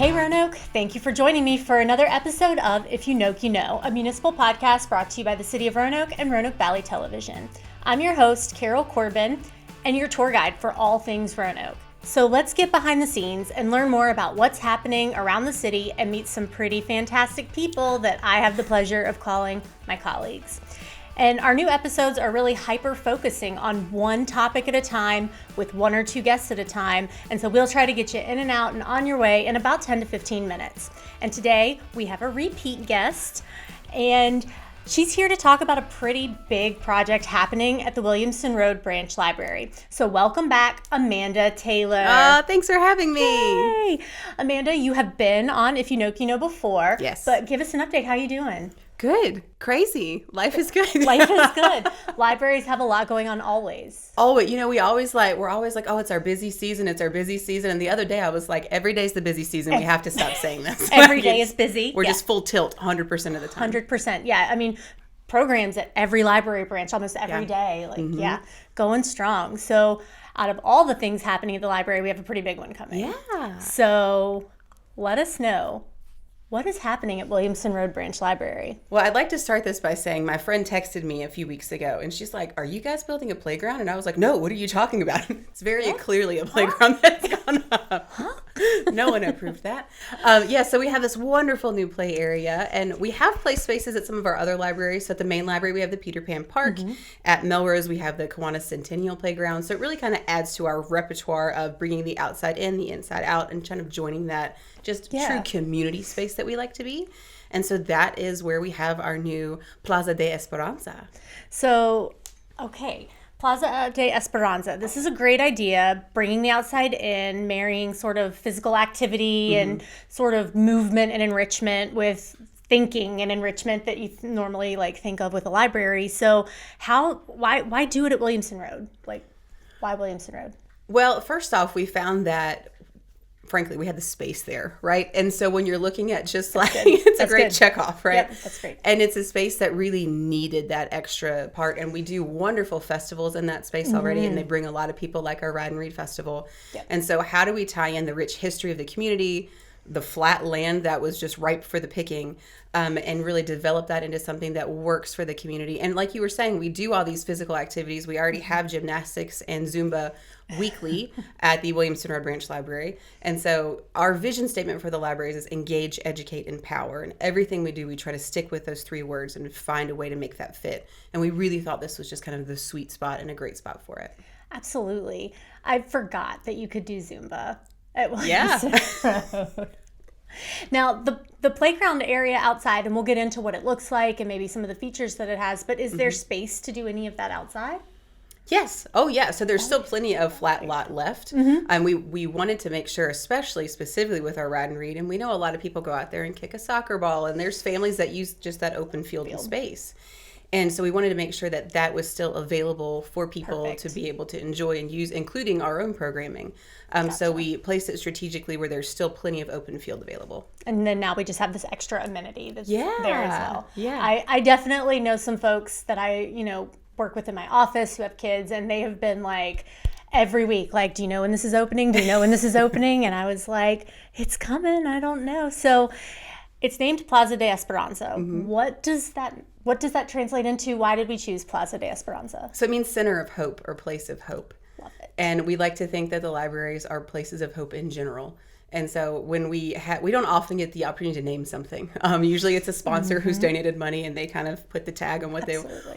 Hey Roanoke, thank you for joining me for another episode of If You Know, You Know, a municipal podcast brought to you by the City of Roanoke and Roanoke Valley Television. I'm your host, Carol Corbin, and your tour guide for all things Roanoke. So let's get behind the scenes and learn more about what's happening around the city and meet some pretty fantastic people that I have the pleasure of calling my colleagues. And our new episodes are really hyper-focusing on one topic at a time with one or two guests at a time. And so we'll try to get you in and out and on your way in about 10 to 15 minutes. And today we have a repeat guest, and she's here to talk about a pretty big project happening at the Williamson Road Branch Library. So welcome back, Amanda Taylor. Thanks for having me. Yay. Amanda, you have been on If You Know, You Know before. Yes. But give us an update. How are you doing? Good. Crazy. Life is good. Life is good. Libraries have a lot going on always. Always. We're always like, oh, it's our busy season. It's our busy season. And the other day I was like, every day's the busy season. We have to stop saying this. Every day is busy. We're just full tilt 100% of the time. 100%. Yeah. I mean, programs at every library branch almost every day. Going strong. So out of all the things happening at the library, we have a pretty big one coming. Yeah. So let us know. What is happening at Williamson Road Branch Library? Well, I'd like to start this by saying my friend texted me a few weeks ago, and she's like, are you guys building a playground? And I was like, no, what are you talking about? It's very clearly a playground that's gone up. No one approved that. So we have this wonderful new play area, and we have play spaces at some of our other libraries. So at the main library, we have the Peter Pan Park. Mm-hmm. At Melrose, we have the Kiwanis Centennial Playground. So it really kind of adds to our repertoire of bringing the outside in, the inside out, and kind of joining that true community space that we like to be. And so that is where we have our new Plaza De Esperanza. So, okay, Plaza De Esperanza. This is a great idea, bringing the outside in, marrying sort of physical activity and sort of movement and enrichment with thinking and enrichment that you normally think of with a library. So why do it at Williamson Road? Why Williamson Road? Well, first off, we found that frankly, we had the space there, right? And so when you're looking at just it's a great checkoff, right? Yep, that's great. And it's a space that really needed that extra part. And we do wonderful festivals in that space already, and they bring a lot of people, like our Ride and Read Festival. Yep. And so how do we tie in the rich history of the community, the flat land that was just ripe for the picking, and really develop that into something that works for the community? And like you were saying, we do all these physical activities. We already have gymnastics and Zumba weekly at the Williamson Road Branch Library. And so our vision statement for the libraries is engage, educate, empower. And everything we do, we try to stick with those three words and find a way to make that fit. And we really thought this was just kind of the sweet spot and a great spot for it. Absolutely. I forgot that you could do Zumba at Williamson Road. Now, the playground area outside, and we'll get into what it looks like and maybe some of the features that it has, but is there space to do any of that outside? Yes. Oh, yeah. So there's still plenty of flat lot left. And we wanted to make sure, specifically with our Ride and Read, and we know a lot of people go out there and kick a soccer ball, and there's families that use just that open field and space. And so we wanted to make sure that that was still available for people to be able to enjoy and use, including our own programming. So we placed it strategically where there's still plenty of open field available. And then now we just have this extra amenity that's there as well. Yeah. I definitely know some folks that I, work with in my office who have kids, and they have been every week, do you know when this is opening? Do you know when this is opening? And I was like, it's coming. I don't know. So it's named Plaza De Esperanza. What does that translate into? Why did we choose Plaza De Esperanza? So it means center of hope or place of hope. Love it. And we like to think that the libraries are places of hope in general. And so when we don't often get the opportunity to name something. Usually it's a sponsor who's donated money and they kind of put the tag on what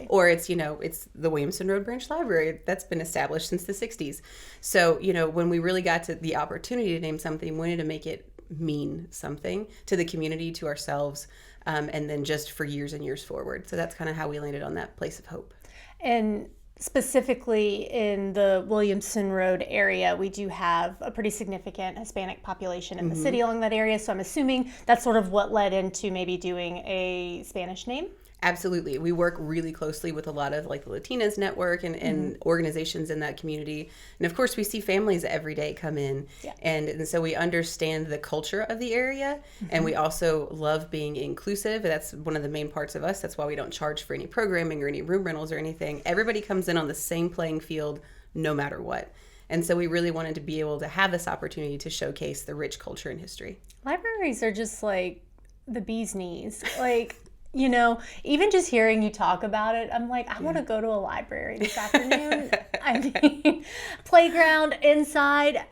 or it's, it's the Williamson Road Branch Library that's been established since the 60s. So, when we really got to the opportunity to name something, we wanted to make it mean something to the community, to ourselves, and then just for years and years forward. So that's kind of how we landed on that place of hope. And specifically in the Williamson Road area, we do have a pretty significant Hispanic population in the city along that area. So I'm assuming that's sort of what led into maybe doing a Spanish name. Absolutely. We work really closely with a lot of the Latinas network and organizations in that community. And of course, we see families every day come in. Yeah. And so we understand the culture of the area. And we also love being inclusive. That's one of the main parts of us. That's why we don't charge for any programming or any room rentals or anything. Everybody comes in on the same playing field no matter what. And so we really wanted to be able to have this opportunity to showcase the rich culture and history. Libraries are just like the bee's knees. Like, you know, even just hearing you talk about it, I'm like, I want to go to a library this afternoon. I mean, playground, inside.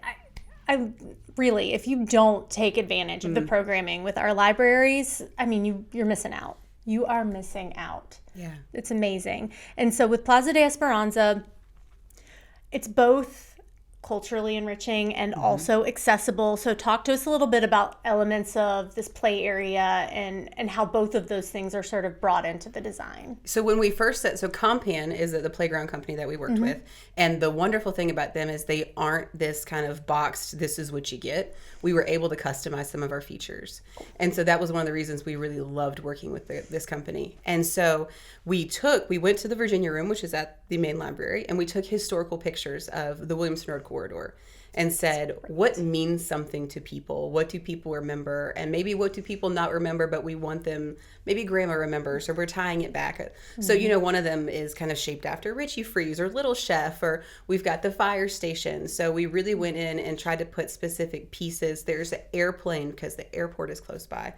I really, if you don't take advantage of the programming with our libraries, I mean, you're missing out. You are missing out. Yeah. It's amazing. And so with Plaza De Esperanza, it's both culturally enriching and also accessible. So talk to us a little bit about elements of this play area and how both of those things are sort of brought into the design. So when we first so Compan is the playground company that we worked with. And the wonderful thing about them is they aren't this kind of boxed, this is what you get. We were able to customize some of our features. And so that was one of the reasons we really loved working with this company. And so we went to the Virginia Room, which is at the main library, and we took historical pictures of the Williamson Road corridor and said, what means something to people? What do people remember? And maybe what do people not remember, but we want them, maybe grandma remembers, or we're tying it back. So, you know, one of them is kind of shaped after Richie Freeze or Little Chef, or we've got the fire station. So we really went in and tried to put specific pieces. There's an airplane because the airport is close by.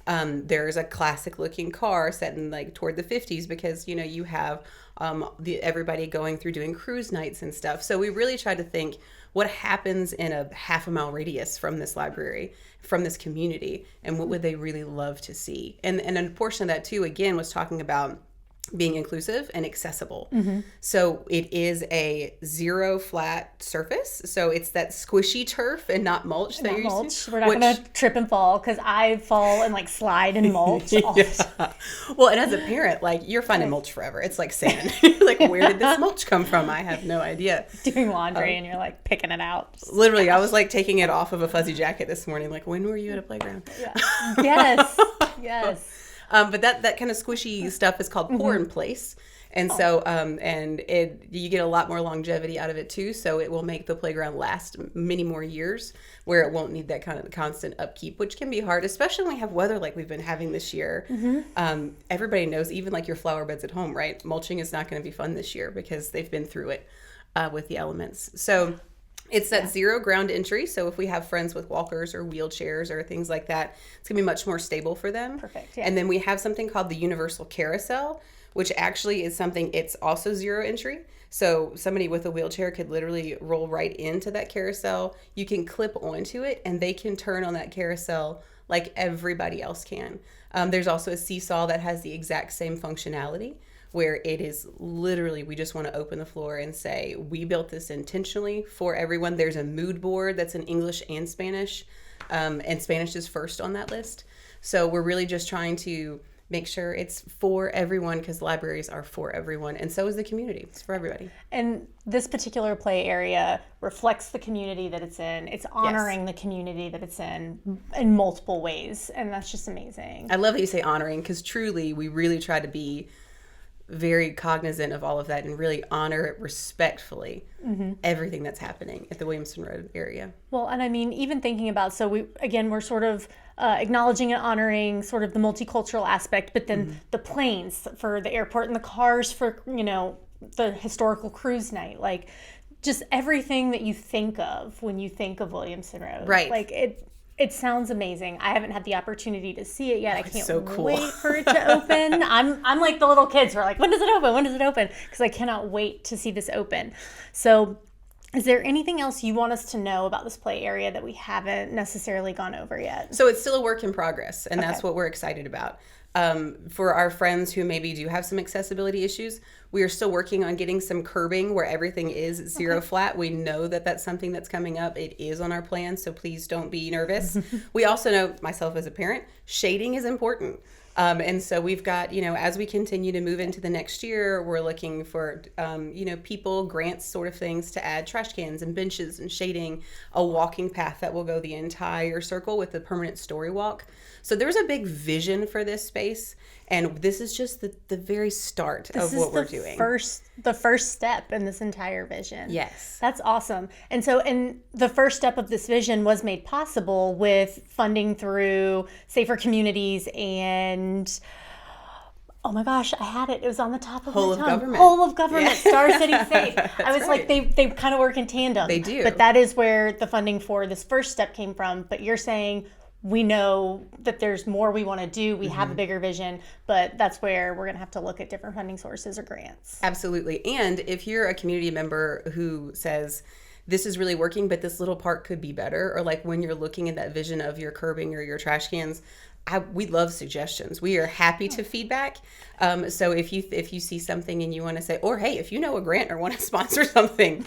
There's a classic looking car set in like toward the 50s because, you know, you have everybody going through doing cruise nights and stuff. So we really tried to think what happens in a half a mile radius from this library, from this community, and what would they really love to see. And a portion of that too, again, was talking about being inclusive and accessible. So it is a zero flat surface. So it's that squishy turf and not mulch that you're used to. We're not going to trip and fall because I fall and like slide in mulch all the time. Well, and as a parent, like you're finding mulch forever. It's like sand. Like, where did this mulch come from? I have no idea. Doing laundry and you're like picking it out. Literally, I was like taking it off of a fuzzy jacket this morning. Like, when were you at a playground? Yeah. Yes. But that kind of squishy stuff is called pour in place. And so, you get a lot more longevity out of it too. So it will make the playground last many more years where it won't need that kind of constant upkeep, which can be hard, especially when we have weather like we've been having this year. Everybody knows, even like your flower beds at home, right? Mulching is not going to be fun this year because they've been through it with the elements. So it's that zero ground entry. So if we have friends with walkers or wheelchairs or things like that, it's going to be much more stable for them. Perfect. Yeah. And then we have something called the universal carousel, which actually is something, it's also zero entry. So somebody with a wheelchair could literally roll right into that carousel. You can clip onto it and they can turn on that carousel like everybody else can. There's also a seesaw that has the exact same functionality, where it is literally, we just want to open the floor and say, we built this intentionally for everyone. There's a mood board that's in English and Spanish is first on that list. So we're really just trying to make sure it's for everyone, because libraries are for everyone, and so is the community. It's for everybody. And this particular play area reflects the community that it's in. It's honoring the community that it's in multiple ways, and that's just amazing. I love that you say honoring, because truly we really try to be very cognizant of all of that and really honor it respectfully, everything that's happening at the Williamson Road area. Well, and I mean, even thinking about, so we're sort of acknowledging and honoring sort of the multicultural aspect, but then the planes for the airport and the cars for, you know, the historical cruise night, like just everything that you think of when you think of Williamson Road. Right. Like it sounds amazing. I haven't had the opportunity to see it yet. I can't so cool. wait for it to open. I'm like the little kids who are like, when does it open? When does it open? Because I cannot wait to see this open. So is there anything else you want us to know about this play area that we haven't necessarily gone over yet? So it's still a work in progress, and that's what we're excited about. For our friends who maybe do have some accessibility issues, we are still working on getting some curbing where everything is zero flat. We know that that's something that's coming up. It is on our plan, so please don't be nervous. We also know, myself as a parent, shading is important. And so we've got, you know, as we continue to move into the next year, we're looking for, people, grants, sort of things to add trash cans and benches and shading, a walking path that will go the entire circle with the permanent story walk. So there's a big vision for this space, and this is just the very start of what we're doing. The first step in this entire vision. Yes. That's awesome. And so, the first step of this vision was made possible with funding through Safer Communities and Oh my gosh, I had it. It was on the top of Whole my of tongue. government. Whole of government, Star City Safe. I was right. like, they kind of work in tandem. They do. But that is where the funding for this first step came from. But you're saying we know that there's more we want to do. We have a bigger vision, but that's where we're going to have to look at different funding sources or grants. Absolutely. And if you're a community member who says, this is really working, but this little part could be better, or like when you're looking at that vision of your curbing or your trash cans, we love suggestions. We are happy to feedback. So if you see something and you want to say, or hey, if you know a grant or want to sponsor something,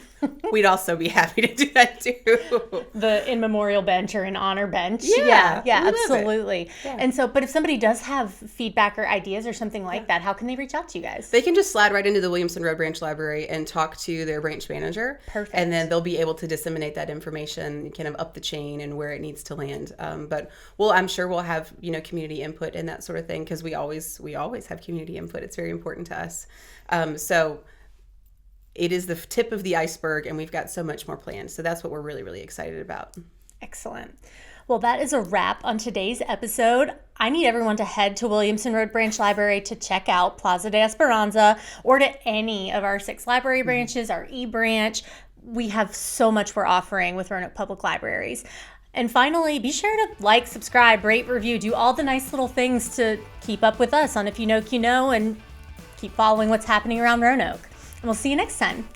we'd also be happy to do that too. The in memorial bench or an honor bench. Yeah, absolutely. Yeah. And so, but if somebody does have feedback or ideas or something like that, how can they reach out to you guys? They can just slide right into the Williamson Road Branch Library and talk to their branch manager. Perfect. And then they'll be able to disseminate that information kind of up the chain and where it needs to land. But I'm sure we'll have, community input and that sort of thing, because we always have community input. It's very important to us. So it is the tip of the iceberg, and we've got so much more planned. So that's what we're really, really excited about. Excellent. Well, that is a wrap on today's episode. I need everyone to head to Williamson Road Branch Library to check out Plaza De Esperanza, or to any of our 6 library branches, our e-branch. We have so much we're offering with Roanoke Public Libraries. And finally, be sure to like, subscribe, rate, review, do all the nice little things to keep up with us on If You Know, You Know, and keep following what's happening around Roanoke. And we'll see you next time.